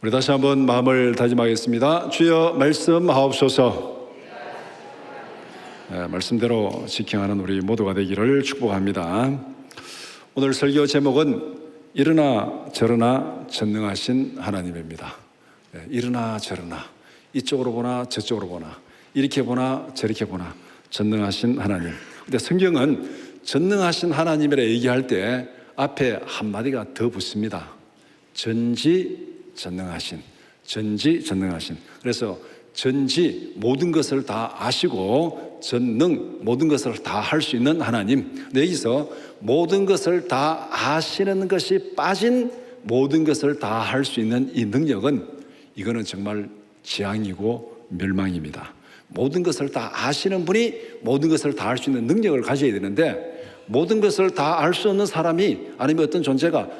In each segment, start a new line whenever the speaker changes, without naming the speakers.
우리 다시 한번 마음을 다짐하겠습니다. 주여 말씀하옵소서. 말씀대로 지켜가는 우리 모두가 되기를 축복합니다. 오늘 설교 제목은 이러나 저러나 전능하신 하나님입니다. 이러나 저러나, 이쪽으로 보나 저쪽으로 보나, 이렇게 보나 저렇게 보나 전능하신 하나님. 근데 성경은 전능하신 하나님이라 얘기할 때 앞에 한마디가 더 붙습니다. 전지전능하신. 그래서 전지, 모든 것을 다 아시고, 전능, 모든 것을 다 할 수 있는 하나님. 근데 여기서 모든 것을 다 아시는 것이 빠진 모든 것을 다 할 수 있는 이 능력은, 이거는 정말 재앙이고 멸망입니다. 모든 것을 다 아시는 분이 모든 것을 다 할 수 있는 능력을 가져야 되는데, 모든 것을 다 알 수 없는 사람이, 아니면 어떤 존재가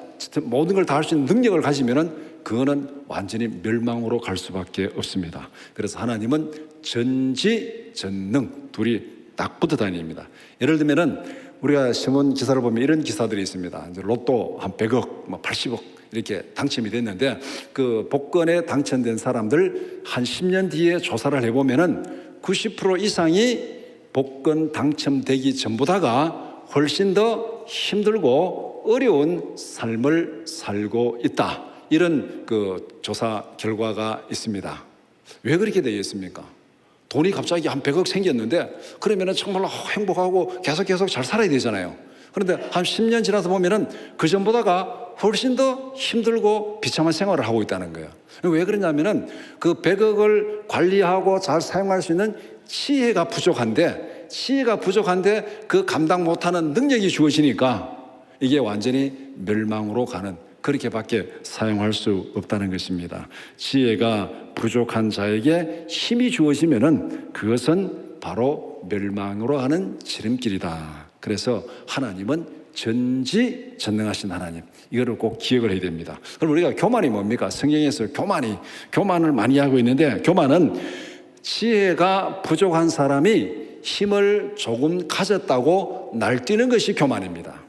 모든 걸 다 할 수 있는 능력을 가지면은 그거는 완전히 멸망으로 갈 수밖에 없습니다. 그래서 하나님은 전지전능, 둘이 딱 붙어 다닙니다. 예를 들면은 우리가 신문 기사를 보면 이런 기사들이 있습니다. 이제 로또 한 100억, 80억 이렇게 당첨이 됐는데, 그 복권에 당첨된 사람들 한 10년 뒤에 조사를 해보면은 90% 이상이 복권 당첨되기 전보다가 훨씬 더 힘들고 어려운 삶을 살고 있다. 이런 그 조사 결과가 있습니다. 왜 그렇게 되겠습니까? 돈이 갑자기 한 100억 생겼는데, 그러면은 정말로 행복하고 계속 잘 살아야 되잖아요. 그런데 한 10년 지나서 보면은 그 전보다가 훨씬 더 힘들고 비참한 생활을 하고 있다는 거예요. 왜 그러냐면은 그 100억을 관리하고 잘 사용할 수 있는 지혜가 부족한데 그 감당 못하는 능력이 주어지니까 이게 완전히 멸망으로 가는, 그렇게밖에 사용할 수 없다는 것입니다. 지혜가 부족한 자에게 힘이 주어지면은 그것은 바로 멸망으로 가는 지름길이다. 그래서 하나님은 전지전능하신 하나님, 이거를 꼭 기억을 해야 됩니다. 그럼 우리가 교만이 뭡니까? 성경에서 교만을 많이 하고 있는데, 교만은 지혜가 부족한 사람이 힘을 조금 가졌다고 날뛰는 것이 교만입니다.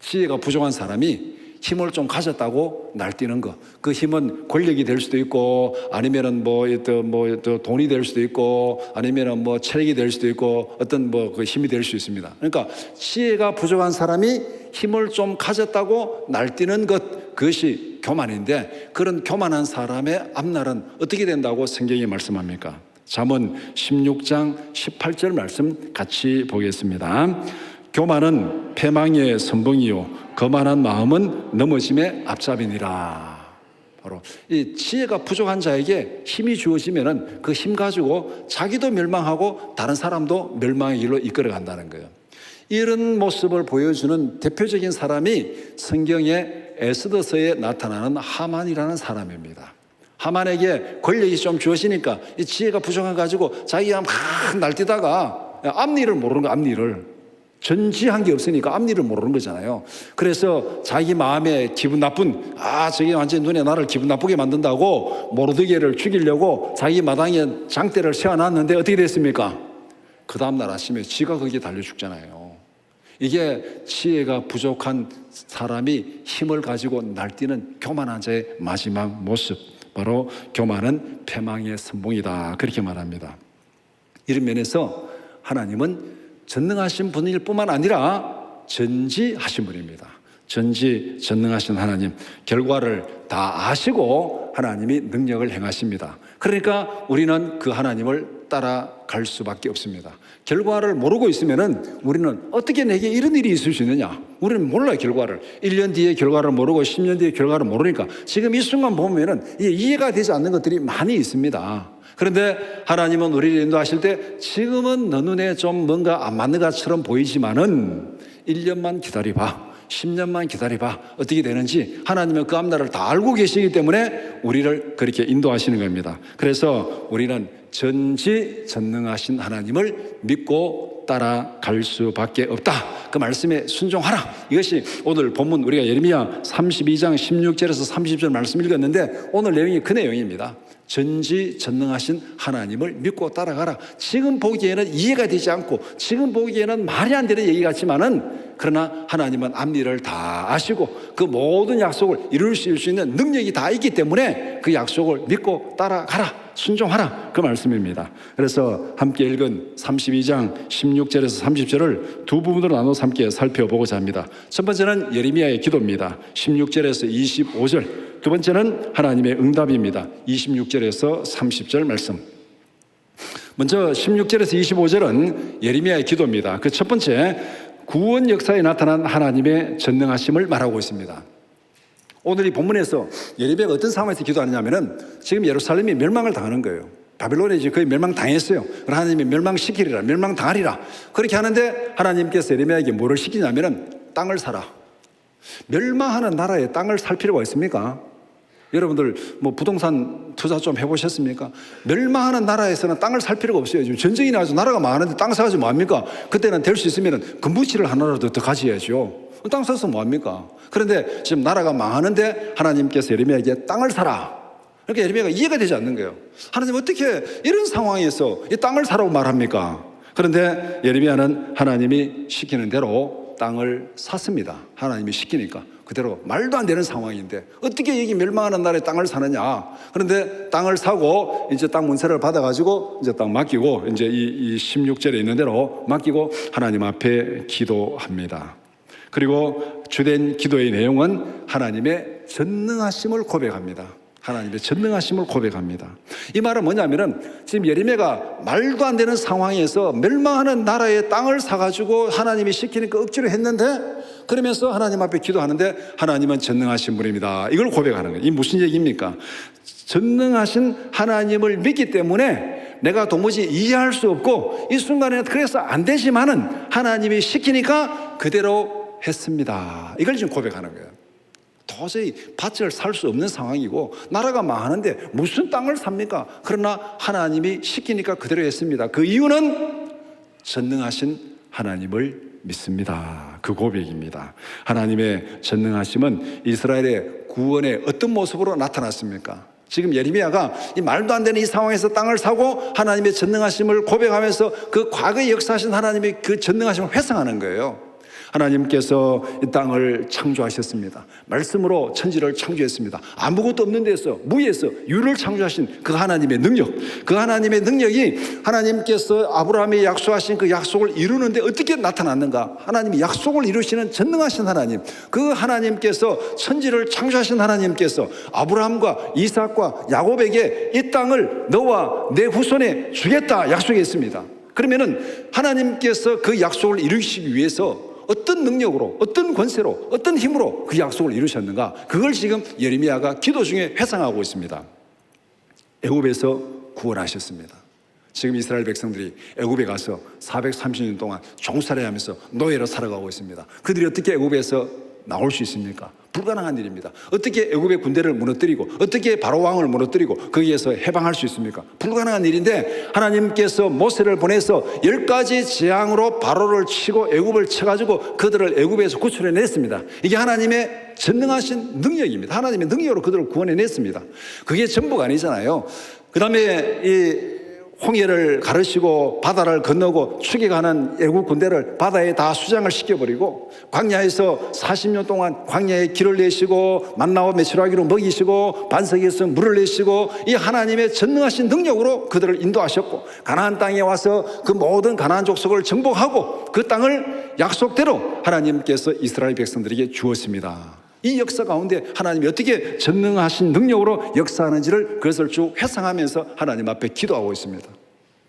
지혜가 부족한 사람이 힘을 좀 가졌다고 날뛰는 거, 그 힘은 권력이 될 수도 있고, 아니면은 돈이 될 수도 있고, 아니면은 체력이 될 수도 있고, 어떤 그 힘이 될 수 있습니다. 그러니까 지혜가 부족한 사람이 힘을 좀 가졌다고 날뛰는 것, 그것이 교만인데, 그런 교만한 사람의 앞날은 어떻게 된다고 성경이 말씀합니까? 잠언 16장 18절 말씀 같이 보겠습니다. 교만은 패망의 선봉이요 거만한 마음은 넘어짐의 앞잡이니라. 바로 이 지혜가 부족한 자에게 힘이 주어지면은 그 힘 가지고 자기도 멸망하고 다른 사람도 멸망의 길로 이끌어 간다는 거예요. 이런 모습을 보여주는 대표적인 사람이 성경의 에스더서에 나타나는 하만이라는 사람입니다. 하만에게 권력이 좀 주어지니까 이 지혜가 부족해 가지고 자기가 막 날뛰다가 앞일을 모르는 거야. 앞일을 전지한 게 없으니까 앞일을 모르는 거잖아요. 그래서 자기 마음에 기분 나쁜, 저게 완전히 눈에 나를 기분 나쁘게 만든다고 모르드게를 죽이려고 자기 마당에 장대를 세워놨는데 어떻게 됐습니까? 그 다음날 아침에 지가 거기에 달려 죽잖아요. 이게 지혜가 부족한 사람이 힘을 가지고 날뛰는 교만한 자의 마지막 모습, 바로 교만은 패망의 선봉이다, 그렇게 말합니다. 이런 면에서 하나님은 전능하신 분일 뿐만 아니라 전지하신 분입니다. 전지전능하신 하나님, 결과를 다 아시고 하나님이 능력을 행하십니다. 그러니까 우리는 그 하나님을 따라갈 수밖에 없습니다. 결과를 모르고 있으면은 우리는 어떻게 내게 이런 일이 있을 수 있느냐? 우리는 몰라요, 결과를. 1년 뒤에 결과를 모르고 10년 뒤에 결과를 모르니까 지금 이 순간 보면은 이해가 되지 않는 것들이 많이 있습니다. 그런데 하나님은 우리를 인도하실 때 지금은 너 눈에 좀 뭔가 안 맞는 것처럼 보이지만은 1년만 기다려봐, 10년만 기다려봐, 어떻게 되는지 하나님은 그 앞날을 다 알고 계시기 때문에 우리를 그렇게 인도하시는 겁니다. 그래서 우리는 전지전능하신 하나님을 믿고 따라갈 수밖에 없다. 그 말씀에 순종하라. 이것이 오늘 본문, 우리가 예레미야 32장 16절에서 30절 말씀 읽었는데 오늘 내용이 그 내용입니다. 전지전능하신 하나님을 믿고 따라가라. 지금 보기에는 이해가 되지 않고 지금 보기에는 말이 안 되는 얘기 같지만은 그러나 하나님은 앞일을 다 아시고 그 모든 약속을 이룰 수 있는 능력이 다 있기 때문에 그 약속을 믿고 따라가라. 순종하라. 그 말씀입니다. 그래서 함께 읽은 32장 16절에서 30절을 두 부분으로 나눠서 함께 살펴보고자 합니다. 첫 번째는 예레미야의 기도입니다. 16절에서 25절. 두 번째는 하나님의 응답입니다. 26절에서 30절 말씀. 먼저 16절에서 25절은 예레미야의 기도입니다. 그 첫 번째, 구원 역사에 나타난 하나님의 전능하심을 말하고 있습니다. 오늘 이 본문에서 예레미야가 어떤 상황에서 기도하느냐면은 지금 예루살렘이 멸망을 당하는 거예요. 바빌론에 이제 거의 멸망당했어요. 하나님이 멸망시키리라, 멸망당하리라. 그렇게 하는데 하나님께서 예레미야에게 뭐를 시키냐면은 땅을 사라. 멸망하는 나라에 땅을 살 필요가 있습니까? 여러분들 뭐 부동산 투자 좀 해보셨습니까? 멸망하는 나라에서는 땅을 살 필요가 없어요. 지금 전쟁이 나서 나라가 망하는데 땅 사가지고 뭐합니까? 그때는 될 수 있으면 금부치를 하나라도 더 가져야죠. 땅 사서 뭐합니까? 그런데 지금 나라가 망하는데 하나님께서 예레미야에게 땅을 사라. 그러니까 예레미야가 이해가 되지 않는 거예요. 하나님 어떻게 이런 상황에서 이 땅을 사라고 말합니까? 그런데 예레미야는 하나님이 시키는 대로 땅을 샀습니다. 하나님이 시키니까. 그대로 말도 안 되는 상황인데 어떻게 여기 멸망하는 나라에 땅을 사느냐. 그런데 땅을 사고 이제 땅 문서를 받아가지고 이제 땅 맡기고 이제 이 16절에 있는 대로 맡기고 하나님 앞에 기도합니다. 그리고 주된 기도의 내용은 하나님의 전능하심을 고백합니다. 하나님의 전능하심을 고백합니다. 이 말은 뭐냐면은 지금 예레미야가 말도 안 되는 상황에서 멸망하는 나라의 땅을 사가지고 하나님이 시키니까 억지로 했는데 그러면서 하나님 앞에 기도하는데 하나님은 전능하신 분입니다. 이걸 고백하는 거예요. 이 무슨 얘기입니까? 전능하신 하나님을 믿기 때문에 내가 도무지 이해할 수 없고 이 순간에는 그래서 안 되지만은 하나님이 시키니까 그대로 했습니다. 이걸 지금 고백하는 거예요. 도저히 밭을 살 수 없는 상황이고 나라가 망하는데 무슨 땅을 삽니까? 그러나 하나님이 시키니까 그대로 했습니다. 그 이유는 전능하신 하나님을 믿습니다. 그 고백입니다. 하나님의 전능하심은 이스라엘의 구원의 어떤 모습으로 나타났습니까? 지금 예레미야가 이 말도 안 되는 이 상황에서 땅을 사고 하나님의 전능하심을 고백하면서 그 과거에 역사하신 하나님의 그 전능하심을 회상하는 거예요. 하나님께서 이 땅을 창조하셨습니다. 말씀으로 천지를 창조했습니다. 아무것도 없는 데서 무에서 유를 창조하신 그 하나님의 능력, 그 하나님의 능력이 하나님께서 아브라함에 약속하신 그 약속을 이루는데 어떻게 나타났는가? 하나님이 약속을 이루시는 전능하신 하나님, 그 하나님께서 천지를 창조하신 하나님께서 아브라함과 이삭과 야곱에게 이 땅을 너와 내 후손에 주겠다 약속했습니다. 그러면은 하나님께서 그 약속을 이루시기 위해서 어떤 능력으로, 어떤 권세로, 어떤 힘으로 그 약속을 이루셨는가? 그걸 지금 예레미야가 기도 중에 회상하고 있습니다. 애굽에서 구원하셨습니다. 지금 이스라엘 백성들이 애굽에 가서 430년 동안 종살이 하면서 노예로 살아가고 있습니다. 그들이 어떻게 애굽에서 나올 수 있습니까? 불가능한 일입니다. 어떻게 애굽의 군대를 무너뜨리고 어떻게 바로 왕을 무너뜨리고 거기에서 해방할 수 있습니까? 불가능한 일인데 하나님께서 모세를 보내서 10가지 재앙으로 바로를 치고 애굽을 쳐가지고 그들을 애굽에서 구출해냈습니다. 이게 하나님의 전능하신 능력입니다. 하나님의 능력으로 그들을 구원해냈습니다. 그게 전부가 아니잖아요. 그 다음에 이 홍해를 가르시고 바다를 건너고 추격하는 애국 군대를 바다에 다 수장을 시켜버리고 광야에서 40년 동안 광야에 길을 내시고 만나와 메추라기로 먹이시고 반석에서 물을 내시고 이 하나님의 전능하신 능력으로 그들을 인도하셨고 가나안 땅에 와서 그 모든 가나안 족속을 정복하고 그 땅을 약속대로 하나님께서 이스라엘 백성들에게 주었습니다. 이 역사 가운데 하나님이 어떻게 전능하신 능력으로 역사하는지를 그것을 쭉 회상하면서 하나님 앞에 기도하고 있습니다.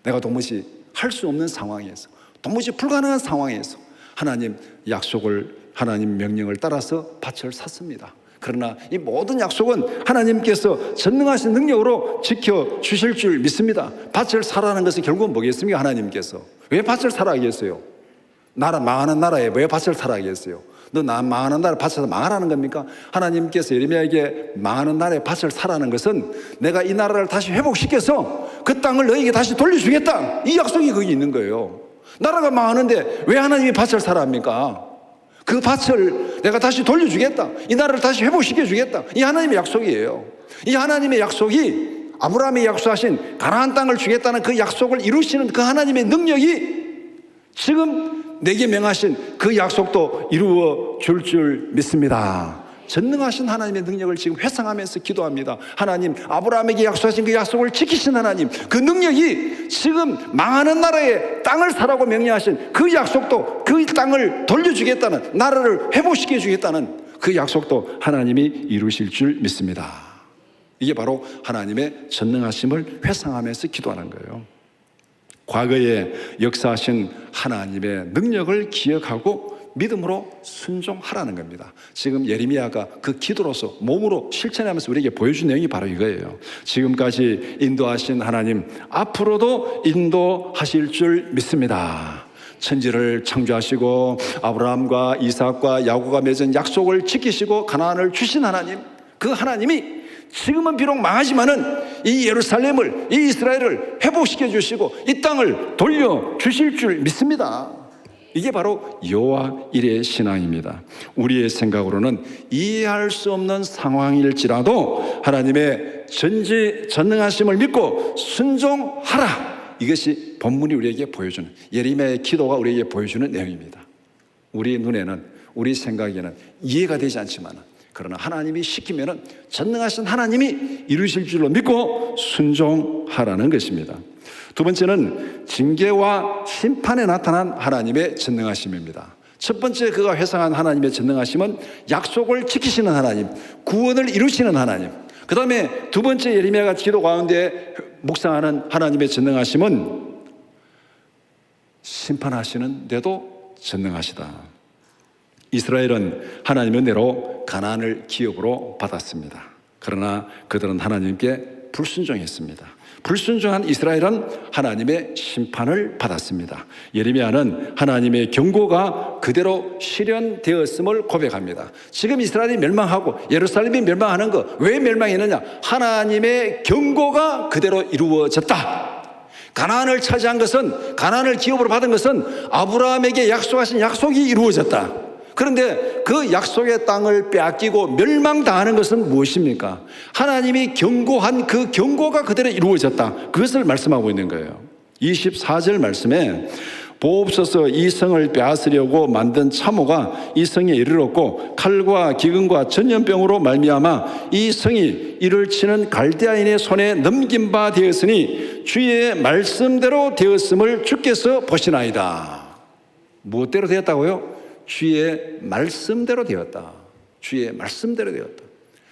내가 도무지 할 수 없는 상황에서 도무지 불가능한 상황에서 하나님 약속을 하나님 명령을 따라서 밭을 샀습니다. 그러나 이 모든 약속은 하나님께서 전능하신 능력으로 지켜주실 줄 믿습니다. 밭을 사라는 것은 결국은 뭐겠습니까? 하나님께서 왜 밭을 사라 하겠어요? 나라 망하는 나라에 왜 밭을 사라 하겠어요? 너 망하는 나라에 밭을 망하라는 겁니까? 하나님께서 예레미야에게 망하는 나라에 밭을 사라는 것은 내가 이 나라를 다시 회복시켜서 그 땅을 너에게 다시 돌려주겠다, 이 약속이 거기 있는 거예요. 나라가 망하는데 왜 하나님이 밭을 사라 합니까? 그 밭을 내가 다시 돌려주겠다, 이 나라를 다시 회복시켜주겠다, 이 하나님의 약속이에요. 이 하나님의 약속이 아브라함이 약속하신 가나안 땅을 주겠다는 그 약속을 이루시는 그 하나님의 능력이 지금 내게 명하신 그 약속도 이루어 줄 믿습니다. 전능하신 하나님의 능력을 지금 회상하면서 기도합니다. 하나님, 아브라함에게 약속하신 그 약속을 지키신 하나님, 그 능력이 지금 망하는 나라에 땅을 사라고 명령하신 그 약속도, 그 땅을 돌려주겠다는, 나라를 회복시켜 주겠다는 그 약속도 하나님이 이루실 줄 믿습니다. 이게 바로 하나님의 전능하심을 회상하면서 기도하는 거예요. 과거에 역사하신 하나님의 능력을 기억하고 믿음으로 순종하라는 겁니다. 지금 예레미야가 그 기도로서 몸으로 실천하면서 우리에게 보여준 내용이 바로 이거예요. 지금까지 인도하신 하나님, 앞으로도 인도하실 줄 믿습니다. 천지를 창조하시고 아브라함과 이삭과 야곱과 맺은 약속을 지키시고 가나안을 주신 하나님, 그 하나님이 지금은 비록 망하지만은 이 예루살렘을, 이 이스라엘을 회복시켜 주시고 이 땅을 돌려 주실 줄 믿습니다. 이게 바로 여호와 일의 신앙입니다. 우리의 생각으로는 이해할 수 없는 상황일지라도 하나님의 전능하심을 믿고 순종하라. 이것이 본문이 우리에게 보여주는, 예레미야의 기도가 우리에게 보여주는 내용입니다. 우리 눈에는, 우리 생각에는 이해가 되지 않지만, 그러나 하나님이 시키면은 전능하신 하나님이 이루실 줄로 믿고 순종하라는 것입니다. 두 번째는 징계와 심판에 나타난 하나님의 전능하심입니다. 첫 번째 그가 회상한 하나님의 전능하심은 약속을 지키시는 하나님, 구원을 이루시는 하나님. 그 다음에 두 번째 예레미야가 기도 가운데 묵상하는 하나님의 전능하심은 심판하시는데도 전능하시다. 이스라엘은 하나님의 은혜로 가나안을 기업으로 받았습니다. 그러나 그들은 하나님께 불순종했습니다. 불순종한 이스라엘은 하나님의 심판을 받았습니다. 예레미야는 하나님의 경고가 그대로 실현되었음을 고백합니다. 지금 이스라엘이 멸망하고 예루살렘이 멸망하는 거 왜 멸망했느냐? 하나님의 경고가 그대로 이루어졌다. 가나안을 차지한 것은, 가나안을 기업으로 받은 것은 아브라함에게 약속하신 약속이 이루어졌다. 그런데 그 약속의 땅을 빼앗기고 멸망당하는 것은 무엇입니까? 하나님이 경고한 그 경고가 그대로 이루어졌다. 그것을 말씀하고 있는 거예요. 24절 말씀에 보옵소서, 이 성을 빼앗으려고 만든 참호가 이 성에 이르렀고 칼과 기근과 전염병으로 말미암아 이 성이 이를 치는 갈대아인의 손에 넘긴 바 되었으니 주의 말씀대로 되었음을 주께서 보시나이다. 무엇대로 되었다고요? 주의 말씀대로 되었다. 주의 말씀대로 되었다.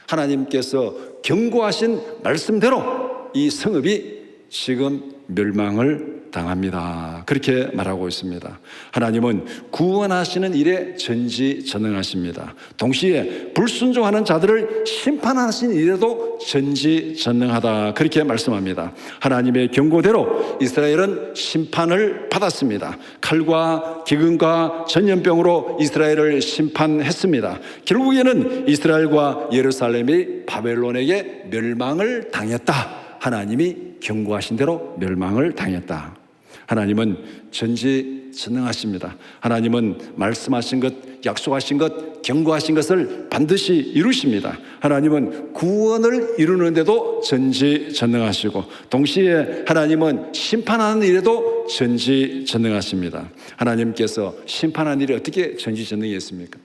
하나님께서 경고하신 말씀대로 이 성읍이 지금 멸망을 당합니다. 그렇게 말하고 있습니다. 하나님은 구원하시는 일에 전지전능하십니다. 동시에 불순종하는 자들을 심판하시는 일에도 전지전능하다. 그렇게 말씀합니다. 하나님의 경고대로 이스라엘은 심판을 받았습니다. 칼과 기근과 전염병으로 이스라엘을 심판했습니다. 결국에는 이스라엘과 예루살렘이 바벨론에게 멸망을 당했다. 하나님이 경고하신 대로 멸망을 당했다. 하나님은 전지전능하십니다. 하나님은 말씀하신 것, 약속하신 것, 경고하신 것을 반드시 이루십니다. 하나님은 구원을 이루는데도 전지전능하시고 동시에 하나님은 심판하는 일에도 전지전능하십니다. 하나님께서 심판하는 일이 어떻게 전지전능했습니까?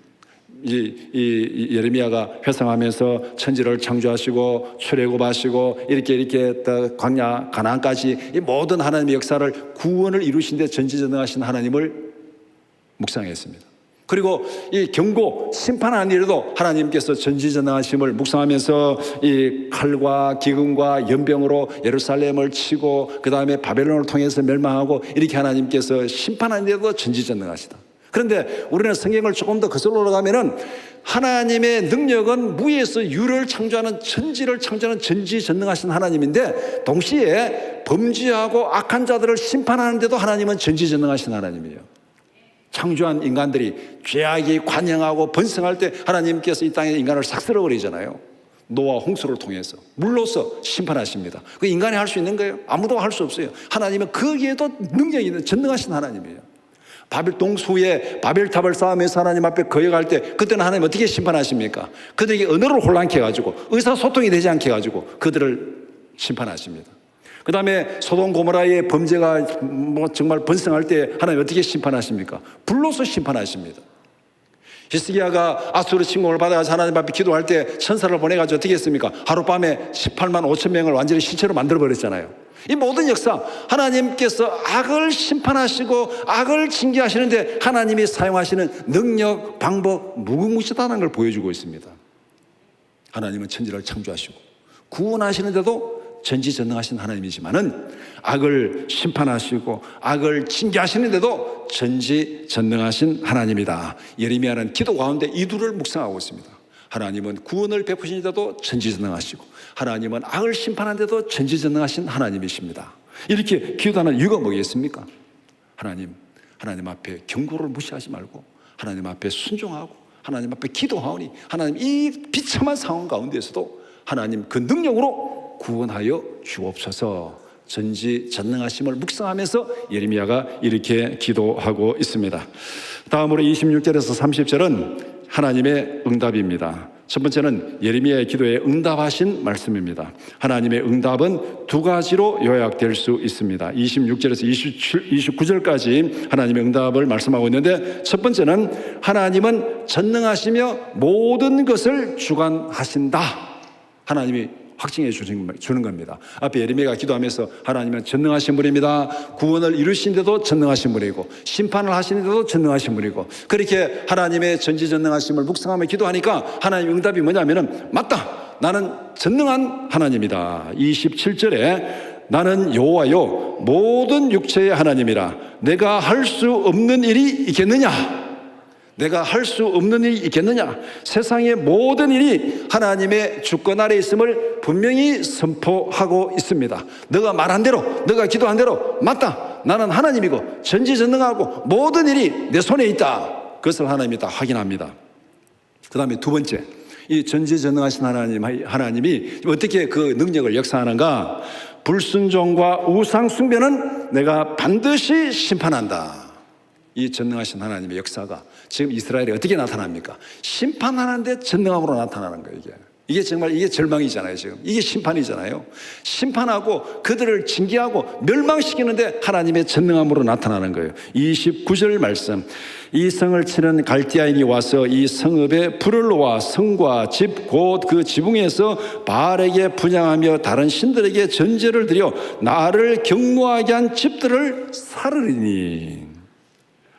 이 예레미야가 회상하면서 천지를 창조하시고 출애굽하시고 이렇게 광야 가나안까지 이 모든 하나님의 역사를 구원을 이루신 데 전지전능하신 하나님을 묵상했습니다. 그리고 이 경고 심판하는 일에도 하나님께서 전지전능하심을 묵상하면서 이 칼과 기근과 연병으로 예루살렘을 치고 그 다음에 바벨론을 통해서 멸망하고 이렇게 하나님께서 심판하는 일에도 전지전능하시다. 그런데 우리는 성경을 조금 더 거슬러 올라가면은 하나님의 능력은 무에서 유를 창조하는, 천지를 창조하는 전지전능하신 하나님인데 동시에 범죄하고 악한 자들을 심판하는데도 하나님은 전지전능하신 하나님이에요. 창조한 인간들이 죄악이 관영하고 번성할 때 하나님께서 이 땅에 인간을 싹 쓸어버리잖아요. 노아 홍수를 통해서 물로서 심판하십니다. 그 인간이 할 수 있는 거예요? 아무도 할 수 없어요. 하나님은 거기에도 능력이 있는 전능하신 하나님이에요. 바벨 동수에 바벨탑을 쌓으면서 하나님 앞에 거역할 때 그때는 하나님 어떻게 심판하십니까? 그들에게 언어를 혼란케 해가지고 의사소통이 되지 않게 해가지고 그들을 심판하십니다. 그 다음에 소돔 고모라의 범죄가 정말 번성할 때 하나님 어떻게 심판하십니까? 불로서 심판하십니다. 히스기야가 아수르 침공을 받아서 하나님 앞에 기도할 때 천사를 보내가지고 어떻게 했습니까? 하룻밤에 18만 5천 명을 완전히 신체로 만들어버렸잖아요. 이 모든 역사, 하나님께서 악을 심판하시고 악을 징계하시는데 하나님이 사용하시는 능력, 방법, 무궁무진하다는 걸 보여주고 있습니다. 하나님은 천지를 창조하시고 구원하시는데도 전지전능하신 하나님이지만은 악을 심판하시고 악을 징계하시는데도 전지전능하신 하나님이다. 예레미야는 기도 가운데 이 둘을 묵상하고 있습니다. 하나님은 구원을 베푸시는데도 전지전능하시고 하나님은 악을 심판하는데도 전지전능하신 하나님이십니다. 이렇게 기도하는 이유가 뭐겠습니까? 하나님 앞에 경고를 무시하지 말고 하나님 앞에 순종하고 하나님 앞에 기도하오니 하나님 이 비참한 상황 가운데서도 하나님 그 능력으로 구원하여 주옵소서. 전지전능하심을 묵상하면서 예레미야가 이렇게 기도하고 있습니다. 다음으로 26절에서 30절은 하나님의 응답입니다. 첫 번째는 예레미야의 기도에 응답하신 말씀입니다. 하나님의 응답은 두 가지로 요약될 수 있습니다. 26절에서 29절까지 하나님의 응답을 말씀하고 있는데, 첫 번째는 하나님은 전능하시며 모든 것을 주관하신다. 하나님이 확증해 주는 겁니다. 앞에 예레미야가 기도하면서 하나님은 전능하신 분입니다. 구원을 이루시는데도 전능하신 분이고 심판을 하시는데도 전능하신 분이고, 그렇게 하나님의 전지전능하심을 묵상하며 기도하니까 하나님의 응답이 뭐냐면은, 맞다, 나는 전능한 하나님이다. 27절에 나는 여호와요 모든 육체의 하나님이라. 내가 할 수 없는 일이 있겠느냐? 내가 할 수 없는 일이 있겠느냐? 세상의 모든 일이 하나님의 주권 아래 있음을 분명히 선포하고 있습니다. 너가 말한 대로, 너가 기도한 대로, 맞다, 나는 하나님이고 전지전능하고 모든 일이 내 손에 있다. 그것을 하나님이 다 확인합니다. 그 다음에 두 번째, 이 전지전능하신 하나님이 어떻게 그 능력을 역사하는가? 불순종과 우상 숭배는 내가 반드시 심판한다. 이 전능하신 하나님의 역사가 지금 이스라엘에 어떻게 나타납니까? 심판하는데 전능함으로 나타나는 거예요. 이게 정말 이게 절망이잖아요. 지금 이게 심판이잖아요. 심판하고 그들을 징계하고 멸망시키는데 하나님의 전능함으로 나타나는 거예요. 29절 말씀, 이 성을 치는 갈대아인이 와서 이 성읍에 불을 놓아 성과 집 곧 그 지붕에서 바알에게 분향하며 다른 신들에게 전제를 드려 나를 경노하게 한 집들을 살으리니.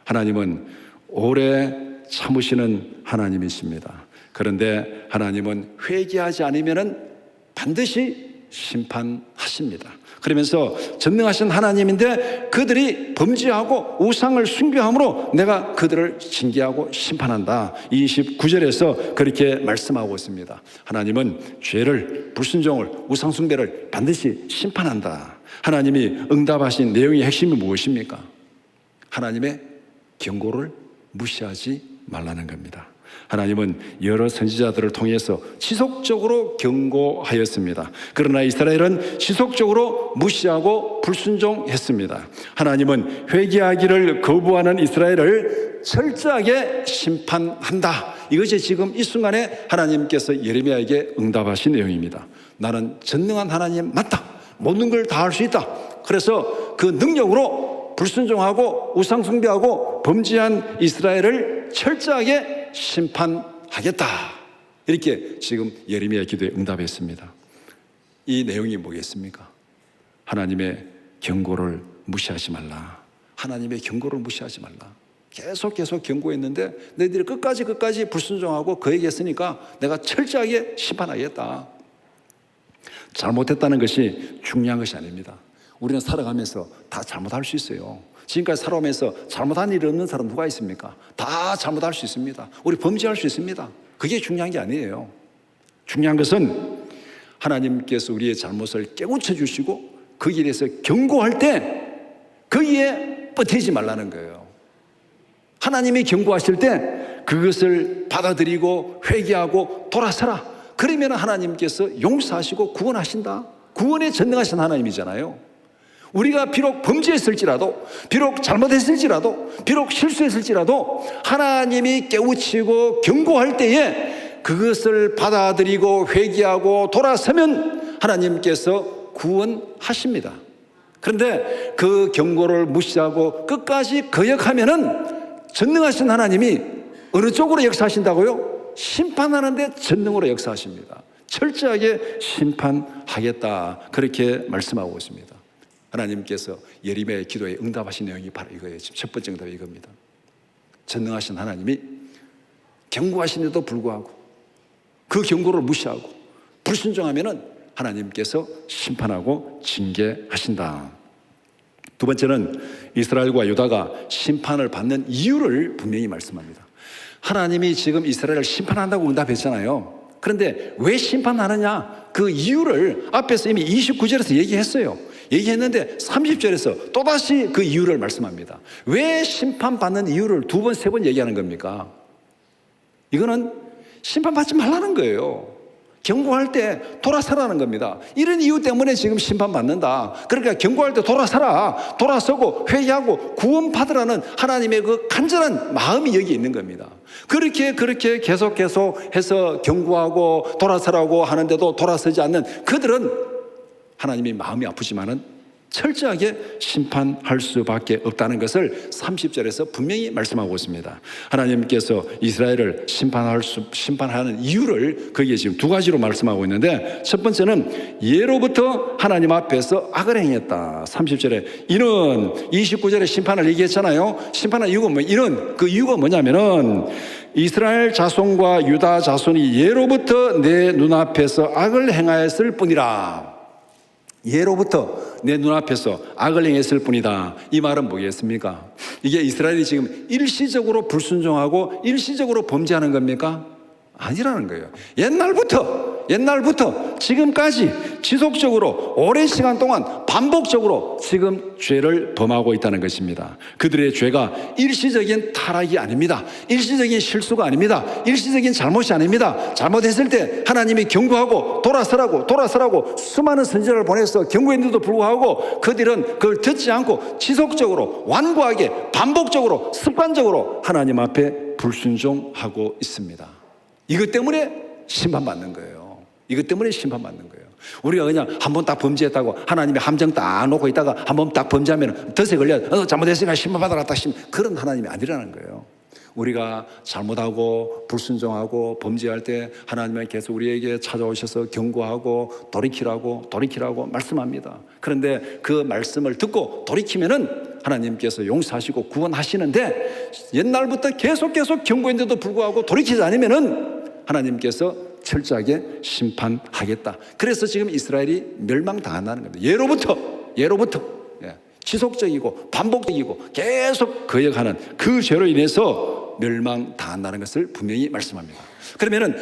하나님은 오래 참으시는 하나님이십니다. 그런데 하나님은 회개하지 않으면 반드시 심판하십니다. 그러면서 전능하신 하나님인데 그들이 범죄하고 우상을 숭배함으로 내가 그들을 징계하고 심판한다. 29절에서 그렇게 말씀하고 있습니다. 하나님은 죄를, 불순종을, 우상 숭배를 반드시 심판한다. 하나님이 응답하신 내용의 핵심이 무엇입니까? 하나님의 경고를 무시하지 말라는 겁니다. 하나님은 여러 선지자들을 통해서 지속적으로 경고하였습니다. 그러나 이스라엘은 지속적으로 무시하고 불순종했습니다. 하나님은 회개하기를 거부하는 이스라엘을 철저하게 심판한다. 이것이 지금 이 순간에 하나님께서 예레미야에게 응답하신 내용입니다. 나는 전능한 하나님 맞다. 모든 걸 다 할 수 있다. 그래서 그 능력으로 불순종하고 우상 숭배하고 범죄한 이스라엘을 철저하게 심판하겠다. 이렇게 지금 예레미야 기도에 응답했습니다. 이 내용이 뭐겠습니까? 하나님의 경고를 무시하지 말라. 하나님의 경고를 무시하지 말라. 계속 경고했는데 너희들이 끝까지 불순종하고 거역했으니까 내가 철저하게 심판하겠다. 잘못했다는 것이 중요한 것이 아닙니다. 우리는 살아가면서 다 잘못할 수 있어요. 지금까지 살아오면서 잘못한 일이 없는 사람 누가 있습니까? 다 잘못할 수 있습니다. 우리 범죄할 수 있습니다. 그게 중요한 게 아니에요. 중요한 것은 하나님께서 우리의 잘못을 깨우쳐 주시고 그 길에서 경고할 때 거기에 버티지 말라는 거예요. 하나님이 경고하실 때 그것을 받아들이고 회개하고 돌아서라. 그러면 하나님께서 용서하시고 구원하신다. 구원에 전능하신 하나님이잖아요. 우리가 비록 범죄했을지라도, 비록 잘못했을지라도, 비록 실수했을지라도 하나님이 깨우치고 경고할 때에 그것을 받아들이고 회개하고 돌아서면 하나님께서 구원하십니다. 그런데 그 경고를 무시하고 끝까지 거역하면은 전능하신 하나님이 어느 쪽으로 역사하신다고요? 심판하는데 전능으로 역사하십니다. 철저하게 심판하겠다, 그렇게 말씀하고 있습니다. 하나님께서 예레미야의 기도에 응답하신 내용이 바로 이거예요. 지금 첫 번째 응답이 이겁니다. 전능하신 하나님이 경고하시는데도 불구하고 그 경고를 무시하고 불순종하면은 하나님께서 심판하고 징계하신다. 두 번째는 이스라엘과 유다가 심판을 받는 이유를 분명히 말씀합니다. 하나님이 지금 이스라엘을 심판한다고 응답했잖아요. 그런데 왜 심판하느냐, 그 이유를 앞에서 이미 29절에서 얘기했어요. 얘기했는데 30절에서 또다시 그 이유를 말씀합니다. 왜 심판받는 이유를 두 번, 세 번 얘기하는 겁니까? 이거는 심판받지 말라는 거예요. 경고할 때 돌아서라는 겁니다. 이런 이유 때문에 지금 심판받는다. 그러니까 경고할 때 돌아서라, 돌아서고 회개하고 구원받으라는 하나님의 그 간절한 마음이 여기 있는 겁니다. 그렇게 계속 해서 경고하고 돌아서라고 하는데도 돌아서지 않는 그들은 하나님이 마음이 아프지만은 철저하게 심판할 수밖에 없다는 것을 30절에서 분명히 말씀하고 있습니다. 하나님께서 이스라엘을 심판하는 이유를 거기에 지금 두 가지로 말씀하고 있는데, 첫 번째는 예로부터 하나님 앞에서 악을 행했다. 30절에 이는 29절에 심판을 얘기했잖아요. 심판한 이유가 그 이유가 뭐냐면은 이스라엘 자손과 유다 자손이 예로부터 내 눈앞에서 악을 행하였을 뿐이라. 예로부터 내 눈앞에서 악을 행했을 뿐이다. 이 말은 뭐겠습니까? 이게 이스라엘이 지금 일시적으로 불순종하고 일시적으로 범죄하는 겁니까? 아니라는 거예요. 옛날부터 지금까지 지속적으로 오랜 시간 동안 반복적으로 지금 죄를 범하고 있다는 것입니다. 그들의 죄가 일시적인 타락이 아닙니다. 일시적인 실수가 아닙니다. 일시적인 잘못이 아닙니다. 잘못했을 때 하나님이 경고하고 돌아서라고 수많은 선지자를 보내서 경고했는데도 불구하고 그들은 그걸 듣지 않고 지속적으로 완고하게 반복적으로 습관적으로 하나님 앞에 불순종하고 있습니다. 이것 때문에 심판받는 거예요. 이것 때문에 심판받는 거예요. 우리가 그냥 한번 딱 범죄했다고 하나님이 함정 딱 놓고 있다가 한번 딱 범죄하면 덫에 걸려 잘못했으니까 심판받아라 딱 그런 하나님이 아니라는 거예요. 우리가 잘못하고 불순종하고 범죄할 때 하나님은 계속 우리에게 찾아오셔서 경고하고 돌이키라고 말씀합니다. 그런데 그 말씀을 듣고 돌이키면은 하나님께서 용서하시고 구원하시는데, 옛날부터 계속 경고했는데도 불구하고 돌이키지 않으면은 하나님께서 철저하게 심판하겠다. 그래서 지금 이스라엘이 멸망당한다는 겁니다. 예로부터 지속적이고 반복적이고 계속 거역하는 그 죄로 인해서 멸망당한다는 것을 분명히 말씀합니다. 그러면은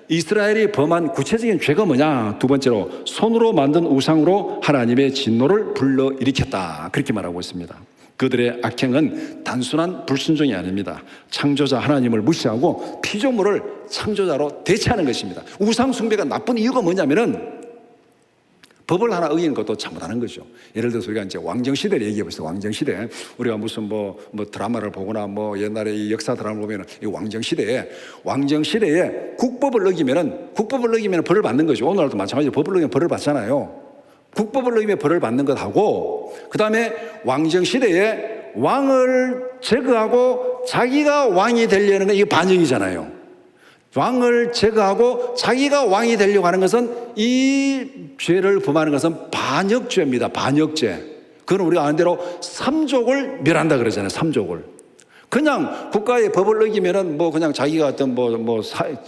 이스라엘이 범한 구체적인 죄가 뭐냐? 두 번째로 손으로 만든 우상으로 하나님의 진노를 불러일으켰다, 그렇게 말하고 있습니다. 그들의 악행은 단순한 불순종이 아닙니다. 창조자 하나님을 무시하고 피조물을 창조자로 대체하는 것입니다. 우상 숭배가 나쁜 이유가 뭐냐면은 법을 하나 어기는 것도 잘못하는 거죠. 예를 들어서 우리가 이제 왕정시대를 얘기해 보세요. 왕정시대. 우리가 무슨 뭐 드라마를 보거나 옛날에 이 역사 드라마를 보면은 이 왕정시대에 국법을 어기면은 벌을 받는 거죠. 오늘날도 마찬가지로 법을 어기면 벌을 받잖아요. 국법을 어기면 벌을 받는 것하고, 그 다음에 왕정시대에 왕을 제거하고 자기가 왕이 되려는 건 이게 반역이잖아요. 왕을 제거하고 자기가 왕이 되려고 하는 것은, 이 죄를 범하는 것은 반역죄입니다. 반역죄. 그건 우리가 아는 대로 삼족을 멸한다 그러잖아요. 삼족을. 그냥 국가의 법을 어기면은 그냥 자기가 어떤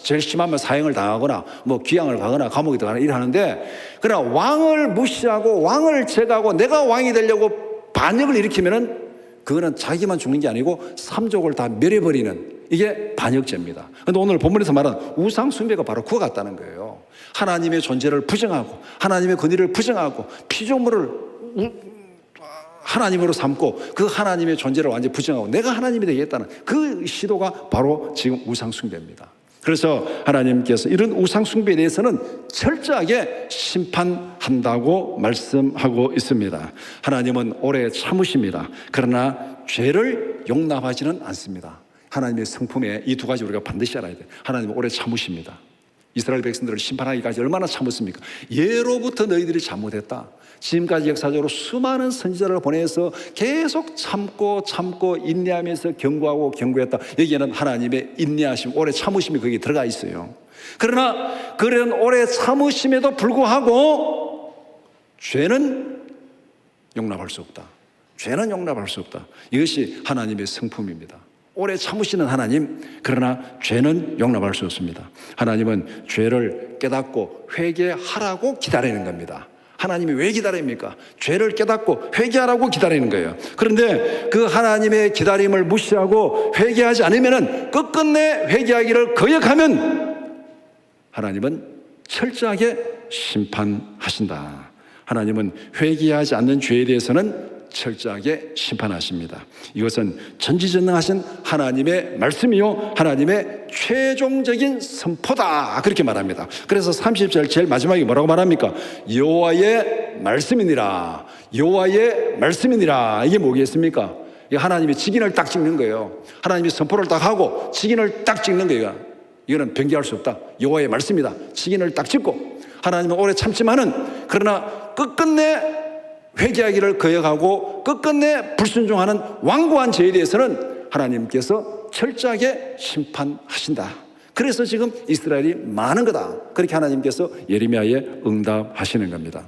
제일 심하면 사형을 당하거나 귀양을 가거나 감옥에 들어가거나 이러는데, 그러나 왕을 무시하고 왕을 제거하고 내가 왕이 되려고 반역을 일으키면은 그거는 자기만 죽는 게 아니고 삼족을 다 멸해버리는, 이게 반역죄입니다. 그런데 오늘 본문에서 말한 우상 숭배가 바로 그와 같다는 거예요. 하나님의 존재를 부정하고 하나님의 권위를 부정하고 피조물을 하나님으로 삼고 그 하나님의 존재를 완전히 부정하고 내가 하나님이 되겠다는 그 시도가 바로 지금 우상 숭배입니다. 그래서 하나님께서 이런 우상 숭배에 대해서는 철저하게 심판한다고 말씀하고 있습니다. 하나님은 오래 참으십니다. 그러나 죄를 용납하지는 않습니다. 하나님의 성품에 이 두 가지 우리가 반드시 알아야 돼요. 하나님은 오래 참으십니다. 이스라엘 백성들을 심판하기까지 얼마나 참았습니까? 예로부터 너희들이 잘못했다. 지금까지 역사적으로 수많은 선지자를 보내서 계속 참고 인내하면서 경고하고 경고했다. 여기에는 하나님의 인내하심, 오래 참으심이 거기에 들어가 있어요. 그러나 그런 오래 참으심에도 불구하고 죄는 용납할 수 없다. 죄는 용납할 수 없다. 이것이 하나님의 성품입니다. 오래 참으시는 하나님, 그러나 죄는 용납할 수 없습니다. 하나님은 죄를 깨닫고 회개하라고 기다리는 겁니다. 하나님이 왜 기다립니까? 죄를 깨닫고 회개하라고 기다리는 거예요. 그런데 그 하나님의 기다림을 무시하고 회개하지 않으면, 끝끝내 회개하기를 거역하면 하나님은 철저하게 심판하신다. 하나님은 회개하지 않는 죄에 대해서는 철저하게 심판하십니다. 이것은 전지전능하신 하나님의 말씀이요, 하나님의 최종적인 선포다, 그렇게 말합니다. 그래서 30절 제일 마지막에 뭐라고 말합니까? 여호와의 말씀이니라. 여호와의 말씀이니라. 이게 뭐겠습니까? 하나님이 직인을 딱 찍는 거예요. 하나님이 선포를 딱 하고 직인을 딱 찍는 거예요. 이거는 변기할 수 없다. 여호와의 말씀이다. 직인을 딱 찍고, 하나님은 오래 참지만은 그러나 끝끝내 회개하기를 거역하고 끝끝내 불순종하는 완고한 죄에 대해서는 하나님께서 철저하게 심판하신다. 그래서 지금 이스라엘이 많은 거다. 그렇게 하나님께서 예레미야에 응답하시는 겁니다.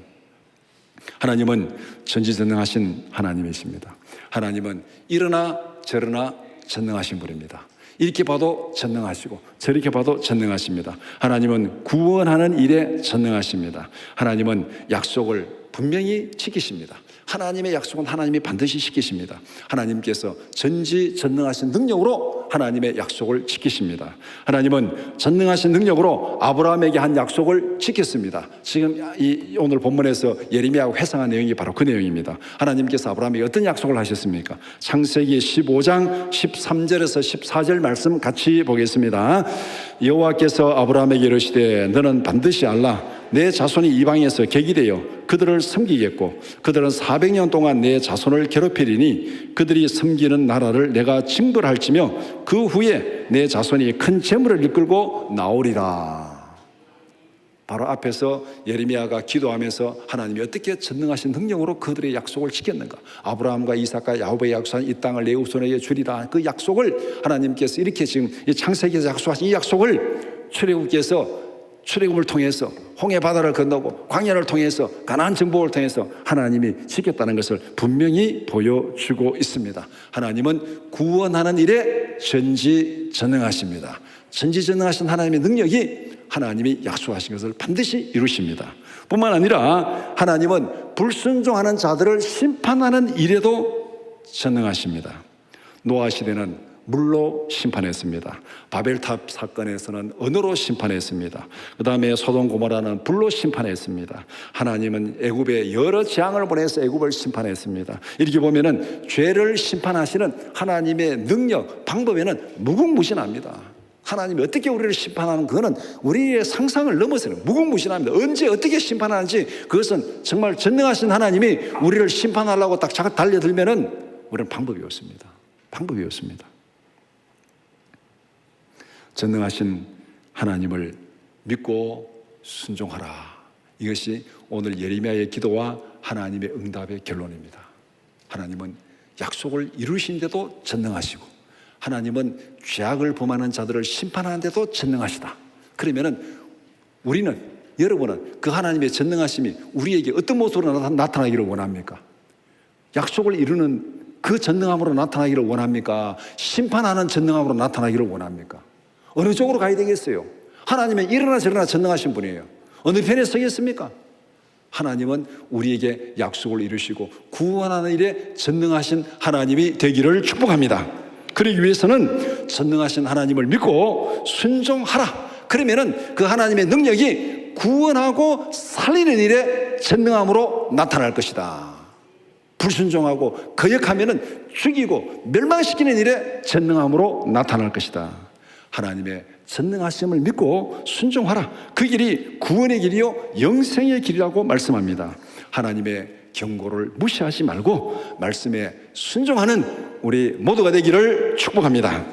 하나님은 전지전능하신 하나님이십니다. 하나님은 이러나 저러나 전능하신 분입니다. 이렇게 봐도 전능하시고 저렇게 봐도 전능하십니다. 하나님은 구원하는 일에 전능하십니다. 하나님은 약속을 분명히 지키십니다. 하나님의 약속은 하나님이 반드시 지키십니다. 하나님께서 전지전능하신 능력으로 하나님의 약속을 지키십니다. 하나님은 전능하신 능력으로 아브라함에게 한 약속을 지켰습니다. 지금 오늘 본문에서 예레미야가 회상한 내용이 바로 그 내용입니다. 하나님께서 아브라함에게 어떤 약속을 하셨습니까? 창세기 15장 13절에서 14절 말씀 같이 보겠습니다. 여호와께서 아브라함에게 이르시되 너는 반드시 알라. 내 자손이 이방에서 객이되어 그들을 섬기겠고 그들은 400년 동안 내 자손을 괴롭히리니 그들이 섬기는 나라를 내가 징벌할지며 그 후에 내 자손이 큰 재물을 이끌고 나오리라. 바로 앞에서 예레미야가 기도하면서 하나님이 어떻게 전능하신 능력으로 그들의 약속을 지켰는가. 아브라함과 이삭과 야곱의 약속한 이 땅을 내 후손에게 주리라. 그 약속을 하나님께서 이렇게 지금 창세기에서 약속하신 이 약속을 출애굽을 통해서 홍해 바다를 건너고 광야를 통해서 가나안 정복을 통해서 하나님이 지켰다는 것을 분명히 보여주고 있습니다. 하나님은 구원하는 일에 전지전능하십니다. 전지전능하신 하나님의 능력이 하나님이 약속하신 것을 반드시 이루십니다. 뿐만 아니라 하나님은 불순종하는 자들을 심판하는 일에도 전능하십니다. 노아 시대는 물로 심판했습니다. 바벨탑 사건에서는 언어로 심판했습니다. 그 다음에 소돔 고모라는 불로 심판했습니다. 하나님은 애굽에 여러 재앙을 보내서 애굽을 심판했습니다. 이렇게 보면은 죄를 심판하시는 하나님의 능력, 방법에는 무궁무진합니다. 하나님이 어떻게 우리를 심판하는 그거는 우리의 상상을 넘어서는 무궁무진합니다. 언제 어떻게 심판하는지 그것은 정말 전능하신 하나님이 우리를 심판하려고 딱 달려들면은 우리는 방법이 없습니다. 방법이 없습니다. 전능하신 하나님을 믿고 순종하라. 이것이 오늘 예레미야의 기도와 하나님의 응답의 결론입니다. 하나님은 약속을 이루신데도 전능하시고 하나님은 죄악을 범하는 자들을 심판하는데도 전능하시다. 그러면은 여러분은 그 하나님의 전능하심이 우리에게 어떤 모습으로 나타나기를 원합니까? 약속을 이루는 그 전능함으로 나타나기를 원합니까? 심판하는 전능함으로 나타나기를 원합니까? 어느 쪽으로 가야 되겠어요? 하나님은 이러나 저러나 전능하신 분이에요. 어느 편에 서겠습니까? 하나님은 우리에게 약속을 이루시고 구원하는 일에 전능하신 하나님이 되기를 축복합니다. 그러기 위해서는 전능하신 하나님을 믿고 순종하라. 그러면은 그 하나님의 능력이 구원하고 살리는 일에 전능함으로 나타날 것이다. 불순종하고 거역하면은 죽이고 멸망시키는 일에 전능함으로 나타날 것이다. 하나님의 전능하심을 믿고 순종하라. 그 길이 구원의 길이요 영생의 길이라고 말씀합니다. 하나님의 경고를 무시하지 말고 말씀에 순종하는 우리 모두가 되기를 축복합니다.